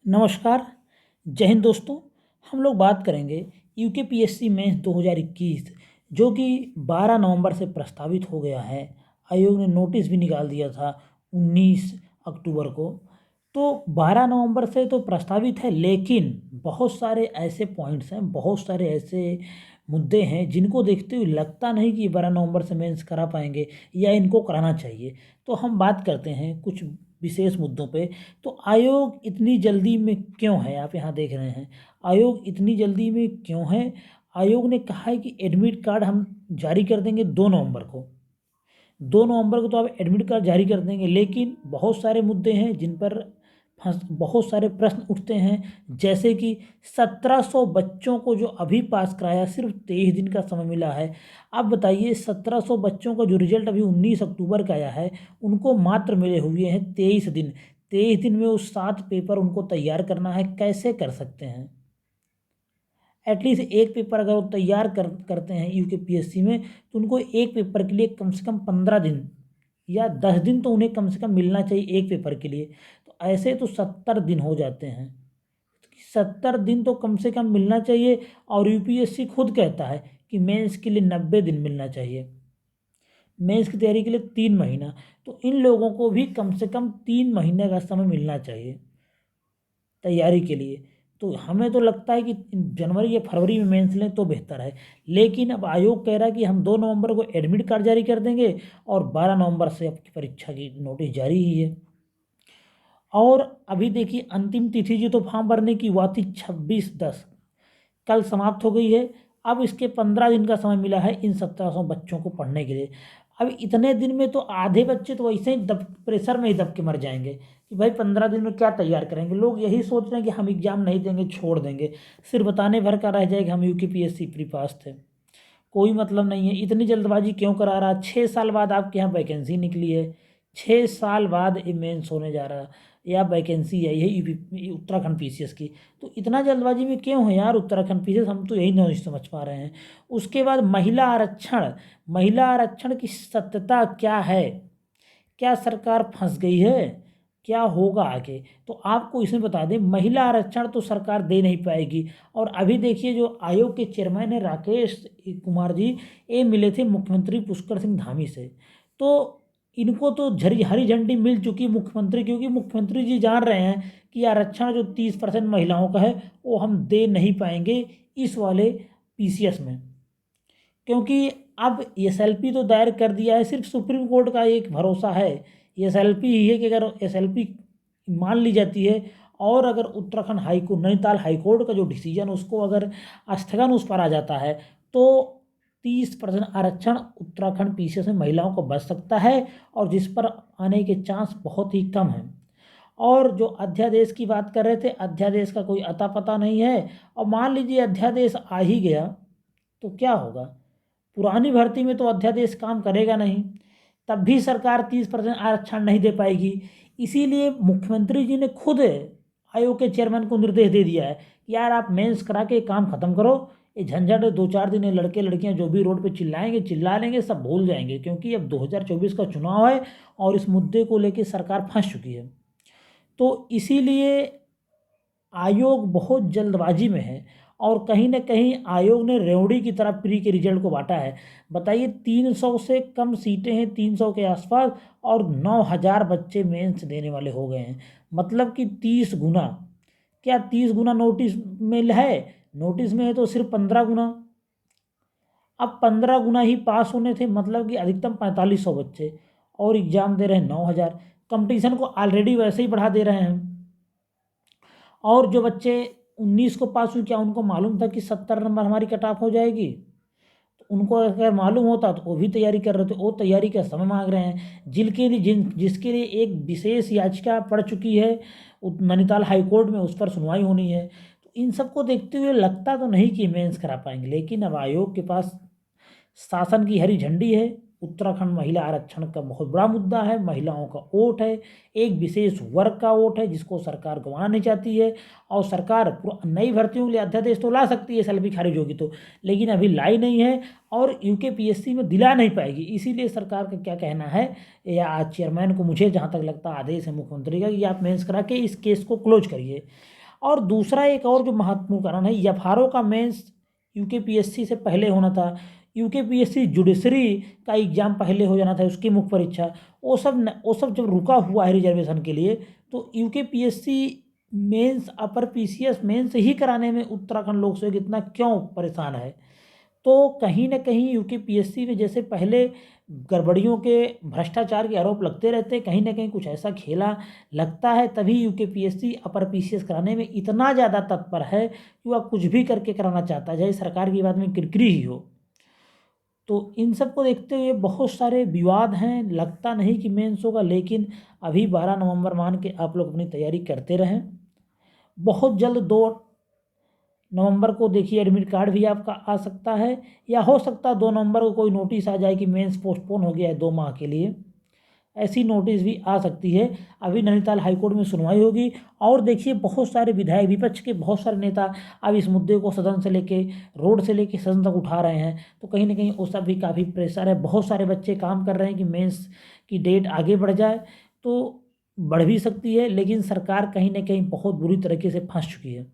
नमस्कार। जय हिंद दोस्तों। हम लोग बात करेंगे यूकेपीएससी मेंस 2021 जो कि 12 नवंबर से प्रस्तावित हो गया है। आयोग ने नोटिस भी निकाल दिया था 19 अक्टूबर को। तो 12 नवंबर से तो प्रस्तावित है, लेकिन बहुत सारे ऐसे पॉइंट्स हैं, बहुत सारे ऐसे मुद्दे हैं जिनको देखते हुए लगता नहीं कि 12 नवंबर से मेंस करा पाएंगे या इनको कराना चाहिए। तो हम बात करते हैं कुछ विशेष मुद्दों पे। तो आयोग इतनी जल्दी में क्यों है, आप यहाँ देख रहे हैं आयोग इतनी जल्दी में क्यों है। आयोग ने कहा है कि एडमिट कार्ड हम जारी कर देंगे 2 नवंबर को। 2 नवंबर को तो आप एडमिट कार्ड जारी कर देंगे, लेकिन बहुत सारे मुद्दे हैं जिन पर बहुत सारे प्रश्न उठते हैं। जैसे कि 1700 बच्चों को जो अभी पास कराया, सिर्फ 23 दिन का समय मिला है। अब बताइए 1700 बच्चों का जो रिजल्ट अभी 19 अक्टूबर का आया है, उनको मात्र मिले हुए हैं 23 दिन। 23 दिन में वो 7 पेपर उनको तैयार करना है, कैसे कर सकते हैं। एटलीस्ट एक पेपर अगर वो तैयार करते हैं यूकेपीएससी में, तो उनको एक पेपर के लिए कम से कम 15 दिन या 10 दिन तो उन्हें कम से कम मिलना चाहिए एक पेपर के लिए। तो ऐसे तो 70 दिन हो जाते हैं। 70 दिन तो कम से कम मिलना चाहिए। और यूपीएससी खुद कहता है कि मेंस के लिए 90 दिन मिलना चाहिए, मेंस की तैयारी के लिए 3 महीना। तो इन लोगों को भी कम से कम 3 महीने का समय मिलना चाहिए तैयारी के लिए। तो हमें तो लगता है कि जनवरी या फरवरी में मेंस लें तो बेहतर है। लेकिन अब आयोग कह रहा है कि हम 2 नवंबर को एडमिट कार्ड जारी कर देंगे और 12 नवंबर से आपकी परीक्षा की नोटिस जारी ही है। और अभी देखिए अंतिम तिथि जो तो फॉर्म भरने की हुआ थी 26/10, कल समाप्त हो गई है। अब इसके 15 दिन का समय मिला है इन 1700 बच्चों को पढ़ने के लिए। अब इतने दिन में तो आधे बच्चे तो वैसे ही प्रेशर में ही दब के मर जाएंगे कि भाई 15 दिन में क्या तैयार करेंगे। लोग यही सोच रहे हैं कि हम एग्जाम नहीं देंगे, छोड़ देंगे, सिर्फ बताने भर का रह जाएगा हम यूकेपीएससी प्री पास थे। कोई मतलब नहीं है। इतनी जल्दबाजी क्यों करा रहा। 6 साल बाद आपके यहाँ वैकेंसी निकली है, 6 साल बाद ये मेंस होने जा रहा है या वैकेंसी आई है यूपी उत्तराखंड पीसीएस की। तो इतना जल्दबाजी में क्यों है यार उत्तराखंड पीसीएस, हम तो यही नहीं समझ पा रहे हैं। उसके बाद महिला आरक्षण, महिला आरक्षण की सत्यता क्या है, क्या सरकार फंस गई है, क्या होगा आगे। तो आपको इसमें बता दें, महिला आरक्षण तो सरकार दे नहीं पाएगी। और अभी देखिए जो आयोग के चेयरमैन है राकेश कुमार जी, ये मिले थे मुख्यमंत्री पुष्कर सिंह धामी से। तो इनको तो हरी झंडी मिल चुकी मुख्यमंत्री, क्योंकि मुख्यमंत्री जी जान रहे हैं कि आरक्षण जो 30% महिलाओं का है वो हम दे नहीं पाएंगे इस वाले पीसीएस में। क्योंकि अब एसएलपी तो दायर कर दिया है, सिर्फ सुप्रीम कोर्ट का एक भरोसा है, एसएलपी ही है कि अगर एसएलपी मान ली जाती है और अगर उत्तराखंड हाईकोर्ट, नैनीताल हाईकोर्ट का जो डिसीजन उसको अगर स्थगन उस पर आ जाता है, तो 30% आरक्षण उत्तराखंड पीसीएस में महिलाओं को बच सकता है, और जिस पर आने के चांस बहुत ही कम हैं। और जो अध्यादेश की बात कर रहे थे, अध्यादेश का कोई अता पता नहीं है। और मान लीजिए अध्यादेश आ ही गया तो क्या होगा। पुरानी भर्ती में तो अध्यादेश काम करेगा नहीं, तब भी सरकार 30% आरक्षण नहीं दे पाएगी। इसीलिए मुख्यमंत्री जी ने खुद आयोग के चेयरमैन को निर्देश दे दिया है कि यार आप मेंस करा के काम खत्म करो, ये झंझट 2-4 दिन ये लड़के लड़कियां जो भी रोड पे चिल्लाएंगे चिल्ला लेंगे, सब भूल जाएंगे, क्योंकि अब 2024 का चुनाव है और इस मुद्दे को लेकर सरकार फंस चुकी है। तो इसीलिए आयोग बहुत जल्दबाजी में है और कहीं ना कहीं आयोग ने रेवड़ी की तरह प्री के रिजल्ट को बांटा है। बताइए 300 से कम सीटें हैं, 300 के आसपास, और 9000 बच्चे मेंस देने वाले हो गए हैं। मतलब कि 30 गुना, क्या 30 गुना नोटिस में है, नोटिस में है तो सिर्फ 15 गुना। अब 15 गुना ही पास होने थे, मतलब कि अधिकतम 4500 बच्चे, और एग्जाम दे रहे हैं 9000। कंपटीशन को ऑलरेडी वैसे ही बढ़ा दे रहे हैं। और जो बच्चे 19 को पास हुए, क्या उनको मालूम था कि 70 नंबर हमारी कट ऑफ हो जाएगी। तो उनको अगर मालूम होता तो वो भी तैयारी कर रहे थे, वो तैयारी का समय मांग रहे हैं। जिसके लिए एक विशेष याचिका पड़ चुकी है नैनीताल हाईकोर्ट में, उस पर सुनवाई होनी है। तो इन सबको देखते हुए लगता तो नहीं कि मेंस करा पाएंगे, लेकिन अब आयोग के पास शासन की हरी झंडी है, उत्तराखंड महिला आरक्षण का बहुत बड़ा मुद्दा है, महिलाओं का वोट है, एक विशेष वर्ग का वोट है जिसको सरकार गंवाना नहीं चाहती है। और सरकार नई भर्तियों के लिए अध्यादेश तो ला सकती है एसएलपी खारिज होगी तो, लेकिन अभी लाई नहीं है और यूकेपीएससी में दिला नहीं पाएगी। इसीलिए सरकार का क्या कहना है, या चेयरमैन को मुझे जहाँ तक लगता है आदेश है मुख्यमंत्री का कि आप मेंस करा के इस केस को क्लोज करिए। और दूसरा एक और जो महत्वपूर्ण कारण है, एफआरओ का मेंस यूकेपीएससी से पहले होना था, यूकेपीएससी जुडिशरी का एग्ज़ाम पहले हो जाना था, उसकी मुख्य परीक्षा, वो सब जब रुका हुआ है रिजर्वेशन के लिए, तो UKPSC mains upper PCS mains ही कराने में उत्तराखंड लोक सेवक इतना क्यों परेशान है। तो कहीं ना कहीं यूकेपीएससी में जैसे पहले गड़बड़ियों के भ्रष्टाचार के आरोप लगते रहते, कहीं ना कहीं कुछ ऐसा खेला लगता है, तभी यूकेपीएससी अपर पीसीएस कराने में इतना ज़्यादा तत्पर है कि वह कुछ भी करके कराना चाहता है, चाहे सरकार की बात में किरकिरी ही हो। तो इन सब को देखते हुए बहुत सारे विवाद हैं, लगता नहीं कि मेंस होगा, लेकिन अभी 12 नवंबर मान के आप लोग अपनी तैयारी करते रहें। बहुत जल्द 2 नवंबर को देखिए एडमिट कार्ड भी आपका आ सकता है, या हो सकता है 2 नवंबर को कोई नोटिस आ जाए कि मेंस पोस्टपोन हो गया है 2 माह के लिए, ऐसी नोटिस भी आ सकती है। अभी नैनीताल हाईकोर्ट में सुनवाई होगी और देखिए बहुत सारे विधायक, विपक्ष के बहुत सारे नेता अब इस मुद्दे को सदन से लेके, रोड से लेके सदन तक उठा रहे हैं। तो कहीं ना कहीं उस सब भी काफ़ी प्रेशर है, बहुत सारे बच्चे काम कर रहे हैं कि मेंस की डेट आगे बढ़ जाए, तो बढ़ भी सकती है, लेकिन सरकार कहीं ना कहीं बहुत बुरी तरीके से फंस चुकी है।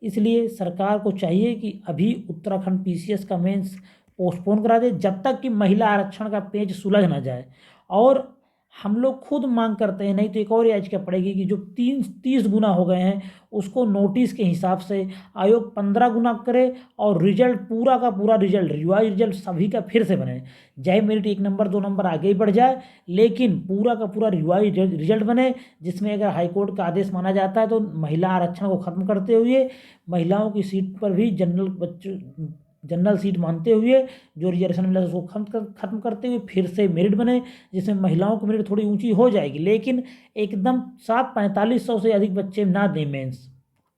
इसलिए सरकार को चाहिए कि अभी उत्तराखंड पीसीएस का मेंस पोस्टपोन करा दे जब तक कि महिला आरक्षण का पेच सुलझ ना जाए। और हम लोग खुद मांग करते हैं, नहीं तो एक और याचिका पड़ेगी कि जो 30 गुना हो गए हैं उसको नोटिस के हिसाब से आयोग 15 गुना करे और रिजल्ट पूरा का पूरा रिजल्ट, रिवाइज रिजल्ट सभी का फिर से बने। चाहे मेरिट 1 नंबर 2 नंबर आगे ही बढ़ जाए, लेकिन पूरा का पूरा रिवाइज रिजल्ट बने, जिसमें अगर हाईकोर्ट का आदेश माना जाता है तो महिला आरक्षण को खत्म करते हुए महिलाओं की सीट पर भी जनरल सीट मानते हुए जो रिजर्वेशन मिला उसको खत्म करते हुए फिर से मेरिट बने, जिसमें महिलाओं की मेरिट थोड़ी ऊंची हो जाएगी, लेकिन एकदम साफ 4500 से अधिक बच्चे ना दें मेंस।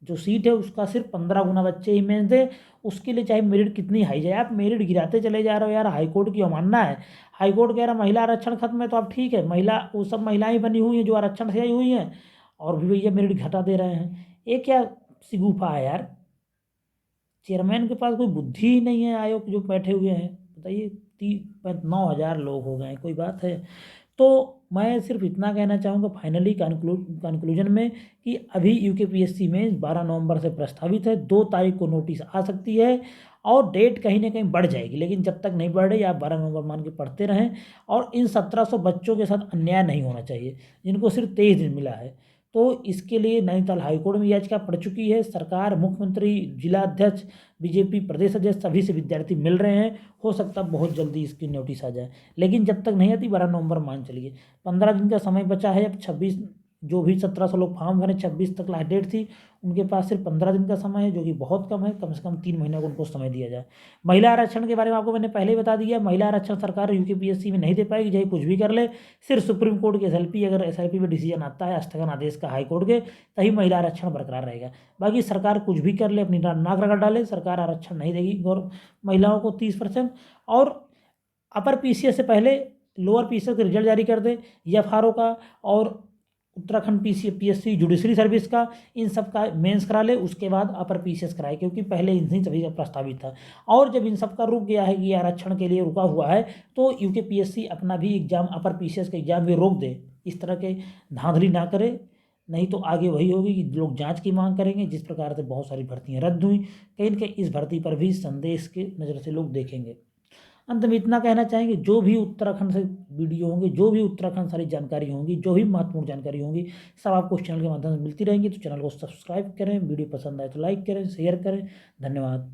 जो सीट है उसका सिर्फ 15 गुना बच्चे ही मेंस दें। उसके लिए चाहे मेरिट कितनी हाई जाए, आप मेरिट गिराते चले जा रहे हो यार। हाईकोर्ट की अवमानना है। हाईकोर्ट कह रहा महिला आरक्षण खत्म है तो आप ठीक है, महिला वो सब महिलाएं बनी हुई हैं जो आरक्षण से आई हुई हैं, और भी भैया मेरिट घटा दे रहे हैं। ये क्या सिगुफा है यार। चेयरमैन के पास कोई बुद्धि ही नहीं है, आयोग जो बैठे हुए हैं, बताइए 9,000 लोग हो गए, कोई बात है। तो मैं सिर्फ इतना कहना चाहूँगा फाइनली कंक्लूजन में कि अभी यूकेपीएससी में 12 नवंबर से प्रस्तावित है, 2 तारीख को नोटिस आ सकती है और डेट कहीं ना कहीं बढ़ जाएगी, लेकिन जब तक नहीं बढ़ रही आप 12 नवंबर मान के पढ़ते रहें। और इन 1700 बच्चों के साथ अन्याय नहीं होना चाहिए जिनको सिर्फ 23 दिन मिला है। तो इसके लिए नैनीताल हाईकोर्ट में याचिका पड़ चुकी है। सरकार, मुख्यमंत्री, जिला अध्यक्ष, बीजेपी प्रदेश अध्यक्ष सभी से विद्यार्थी मिल रहे हैं। हो सकता है बहुत जल्दी इसकी नोटिस आ जाए, लेकिन जब तक नहीं आती 12 नवंबर मान चलिए। 15 दिन का समय बचा है। अब 26 जो भी 1700 लोग फॉर्म भरे, 26 तक लास्ट डेट थी, उनके पास सिर्फ 15 दिन का समय है, जो कि बहुत कम है। कम से कम 3 महीने को उनको समय दिया जाए। महिला आरक्षण के बारे में आपको मैंने पहले ही बता दिया, महिला आरक्षण सरकार यूकेपीएससी में नहीं दे पाएगी, चाहे कुछ भी कर ले। सिर्फ सुप्रीम कोर्ट की एसएलपी, अगर एसएलपी पे डिसीजन आता है स्थगन आदेश का हाईकोर्ट के, तभी महिला आरक्षण बरकरार रहेगा। बाकी सरकार कुछ भी कर ले, अपनी नाक रगड़ डाले, सरकार आरक्षण नहीं देगी और महिलाओं को 30%। और अपर पीसीएस से पहले लोअर पीसीएस का रिजल्ट जारी कर दे, एफआरओ का और उत्तराखंड पीएससी जुडिशरी सर्विस का, इन सब का मेंस करा ले, उसके बाद अपर पीसीएस कराए, क्योंकि पहले इन्हीं सभी का प्रस्तावित था। और जब इन सब का रुक गया है कि आरक्षण के लिए रुका हुआ है, तो यूकेपीएससी अपना भी एग्जाम, अपर पीसीएस का एग्जाम भी रोक दे। इस तरह के धांधली ना करे, नहीं तो आगे वही होगी कि लोग जांच की मांग करेंगे। जिस प्रकार से बहुत सारी भर्तियां रद्द हुई, कहीं न कहीं इस भर्ती पर भी संदेश के नज़र से लोग देखेंगे। अंत में इतना कहना चाहेंगे, जो भी उत्तराखंड से वीडियो होंगे, जो भी उत्तराखंड सारी जानकारी होंगी, जो भी महत्वपूर्ण जानकारी होंगी, सब आपको इस चैनल के माध्यम से मिलती रहेंगी। तो चैनल को सब्सक्राइब करें, वीडियो पसंद आए तो लाइक करें, शेयर करें। धन्यवाद।